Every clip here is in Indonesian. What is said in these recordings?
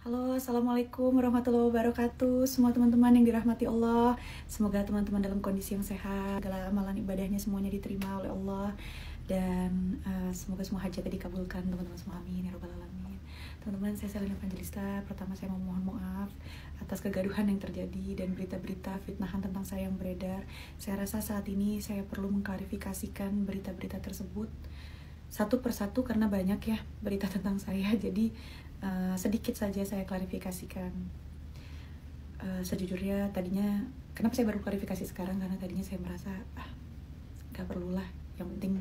Halo, Assalamualaikum warahmatullahi wabarakatuh. Semua teman-teman yang dirahmati Allah, semoga teman-teman dalam kondisi yang sehat, segala amalan ibadahnya semuanya diterima oleh Allah, dan semoga semua hajatnya dikabulkan teman-teman semua, amin ya rabbal alamin. Teman-teman, saya Selina Evangelista. Pertama saya mau mohon maaf atas kegaduhan yang terjadi dan berita-berita fitnahan tentang saya yang beredar. Saya rasa saat ini saya perlu mengklarifikasikan berita-berita tersebut satu persatu karena banyak ya berita tentang saya. Jadi sedikit saja saya klarifikasikan. Sejujurnya tadinya, kenapa saya baru klarifikasi sekarang, karena tadinya saya merasa gak perlulah. Yang penting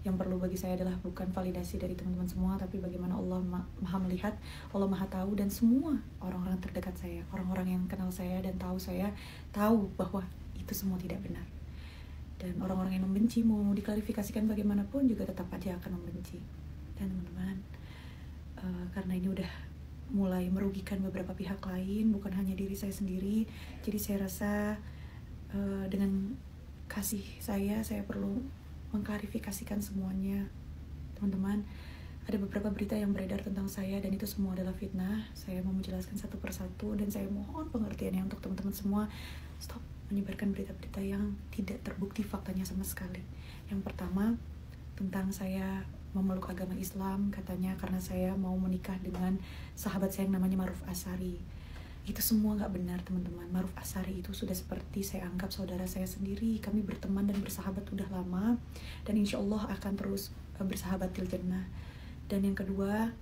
yang perlu bagi saya adalah bukan validasi dari teman-teman semua, tapi bagaimana Allah maha melihat, Allah maha tahu, dan semua orang-orang terdekat saya, orang-orang yang kenal saya dan tahu saya, tahu bahwa itu semua tidak benar. Dan orang-orang yang membenci, mau diklarifikasikan bagaimanapun juga tetap aja akan membenci. Dan teman-teman, karena ini udah mulai merugikan beberapa pihak lain, bukan hanya diri saya sendiri. Jadi saya rasa dengan kasih saya perlu mengklarifikasikan semuanya. Teman-teman, ada beberapa berita yang beredar tentang saya dan itu semua adalah fitnah. Saya mau menjelaskan satu persatu dan saya mohon pengertiannya untuk teman-teman semua. Stop menyebarkan berita-berita yang tidak terbukti faktanya sama sekali. Yang pertama, tentang saya memeluk agama Islam, katanya karena saya mau menikah dengan sahabat saya yang namanya Maruf Asari. Itu semua gak benar, teman-teman. Maruf Asari itu sudah seperti saya anggap saudara saya sendiri. Kami berteman dan bersahabat udah lama, dan insya Allah akan terus bersahabat til jannah. Dan yang kedua,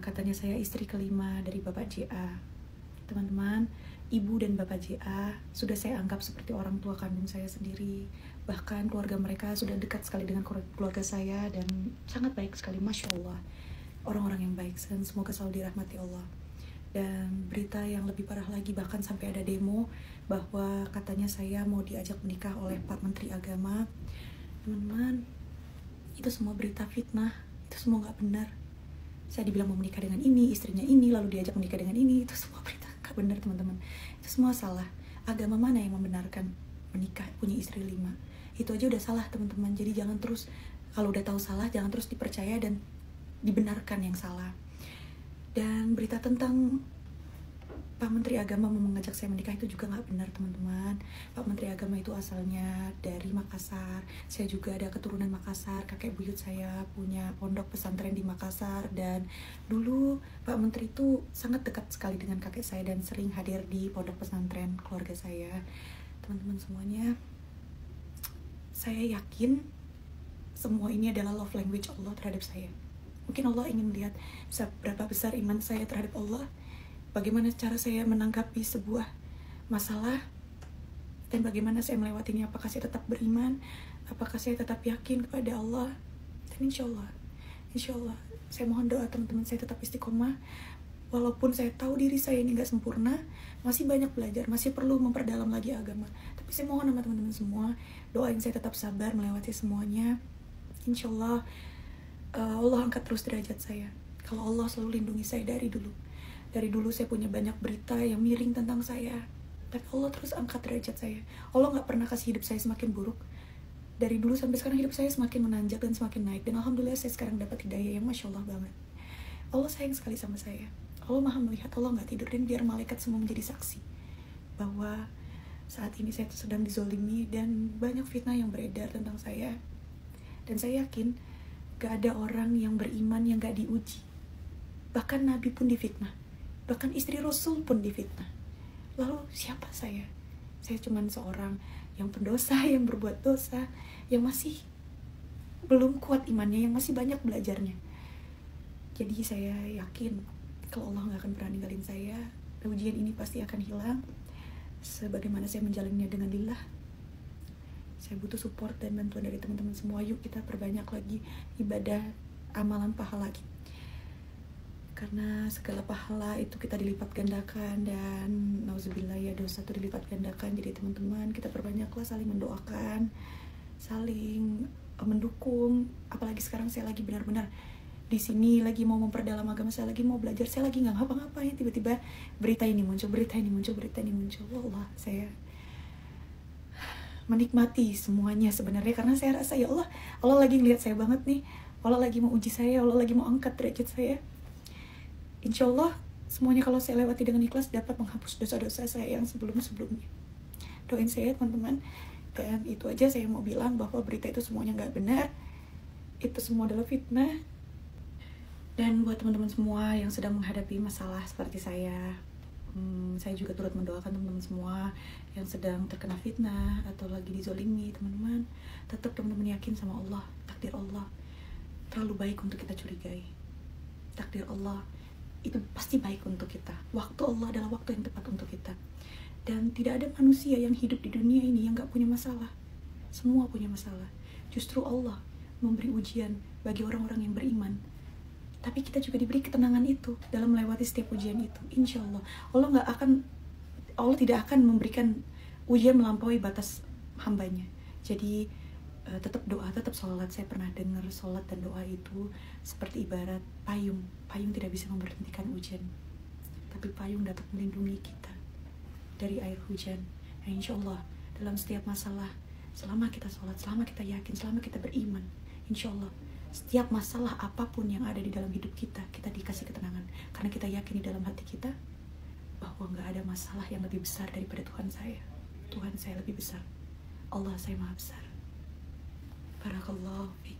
katanya saya istri kelima dari Bapak JA. Teman-teman, ibu dan Bapak JA sudah saya anggap seperti orang tua kandung saya sendiri. Bahkan keluarga mereka sudah dekat sekali dengan keluarga saya dan sangat baik sekali, Masya Allah. Orang-orang yang baik, dan semoga selalu dirahmati Allah. Dan berita yang lebih parah lagi, bahkan sampai ada demo bahwa katanya saya mau diajak menikah oleh Pak Menteri Agama. Teman-teman, itu semua berita fitnah, itu semua gak benar. Saya dibilang mau menikah dengan ini, istrinya ini, lalu diajak menikah dengan ini. Itu semua berita gak benar, teman-teman. Itu semua salah. Agama mana yang membenarkan menikah, punya istri 5? Itu aja udah salah, teman-teman. Jadi jangan terus, kalau udah tahu salah, jangan terus dipercaya dan dibenarkan yang salah. Dan berita tentang Pak Menteri Agama mau mengajak saya menikah itu juga gak benar, teman-teman. Pak Menteri Agama itu asalnya dari Makassar. Saya juga ada keturunan Makassar. Kakek buyut saya punya pondok pesantren di Makassar. Dan dulu Pak Menteri itu sangat dekat sekali dengan kakek saya dan sering hadir di pondok pesantren keluarga saya. Teman-teman semuanya, saya yakin semua ini adalah love language Allah terhadap saya. Mungkin Allah ingin melihat seberapa besar iman saya terhadap Allah, bagaimana cara saya menanggapi sebuah masalah, dan bagaimana saya melewatinya. Apakah saya tetap beriman, apakah saya tetap yakin kepada Allah. Dan insya Allah saya mohon doa teman-teman saya tetap istiqomah. Walaupun saya tahu diri saya ini gak sempurna, masih banyak belajar, masih perlu memperdalam lagi agama. Tapi saya mohon sama teman-teman semua, doain saya tetap sabar melewati semuanya. Insya Allah Allah angkat terus derajat saya. Kalau Allah selalu lindungi saya dari dulu. Dari dulu saya punya banyak berita yang miring tentang saya, tapi Allah terus angkat derajat saya. Allah gak pernah kasih hidup saya semakin buruk. Dari dulu sampai sekarang hidup saya semakin menanjak dan semakin naik. Dan Alhamdulillah saya sekarang dapat hidayah yang Masya Allah banget. Allah sayang sekali sama saya. Allah maha melihat, Allah gak tidur. Dan biar malaikat semua menjadi saksi bahwa saat ini saya sedang dizolimi dan banyak fitnah yang beredar tentang saya. Dan saya yakin gak ada orang yang beriman yang gak diuji. Bahkan Nabi pun difitnah, bahkan istri Rasul pun difitnah. Lalu siapa saya? Saya cuma seorang yang pendosa, yang berbuat dosa, yang masih belum kuat imannya, yang masih banyak belajarnya. Jadi saya yakin kalau Allah gak akan pernah ninggalin saya. Ujian ini pasti akan hilang sebagaimana saya menjalannya dengan lillah. Saya butuh support dan bantuan dari teman-teman semua. Yuk kita perbanyak lagi ibadah, amalan, pahala kita, karena segala pahala itu kita dilipat gandakan, dan nauzubillah ya, dosa itu dilipat gandakan. Jadi teman-teman, kita perbanyaklah saling mendoakan, saling mendukung. Apalagi sekarang saya lagi benar-benar di sini lagi mau memperdalam agama, saya lagi mau belajar, saya lagi nggak ngapa-ngapain, tiba-tiba berita ini muncul. Allah, saya menikmati semuanya sebenarnya, karena saya rasa ya Allah lagi ngelihat saya banget nih. Allah lagi mau uji saya, Allah lagi mau angkat derajat saya. Insya Allah semuanya kalau saya lewati dengan ikhlas dapat menghapus dosa-dosa saya yang sebelum-sebelumnya. Doain saya teman-teman. Dan itu aja saya mau bilang, bahwa berita itu semuanya nggak benar, itu semua adalah fitnah. Dan buat teman-teman semua yang sedang menghadapi masalah seperti saya juga turut mendoakan teman-teman semua yang sedang terkena fitnah atau lagi dizolimi. Teman-teman, tetap teman-teman yakin sama Allah. Takdir Allah terlalu baik untuk kita curigai. Takdir Allah itu pasti baik untuk kita. Waktu Allah adalah waktu yang tepat untuk kita. Dan tidak ada manusia yang hidup di dunia ini yang gak punya masalah. Semua punya masalah. Justru Allah memberi ujian bagi orang-orang yang beriman. Tapi kita juga diberi ketenangan itu dalam melewati setiap ujian itu. Insya Allah, Allah tidak akan memberikan ujian melampaui batas hambanya. Jadi tetap doa, tetap sholat. Saya pernah dengar sholat dan doa itu seperti ibarat payung. Payung tidak bisa memberhentikan hujan, tapi payung dapat melindungi kita dari air hujan. Nah, insya Allah dalam setiap masalah, selama kita sholat, selama kita yakin, selama kita beriman, insya Allah setiap masalah apapun yang ada di dalam hidup kita, kita dikasih ketenangan. Karena kita yakin di dalam hati kita bahwa gak ada masalah yang lebih besar daripada Tuhan saya. Tuhan saya lebih besar. Allah saya maha besar. Barakallahu fiik.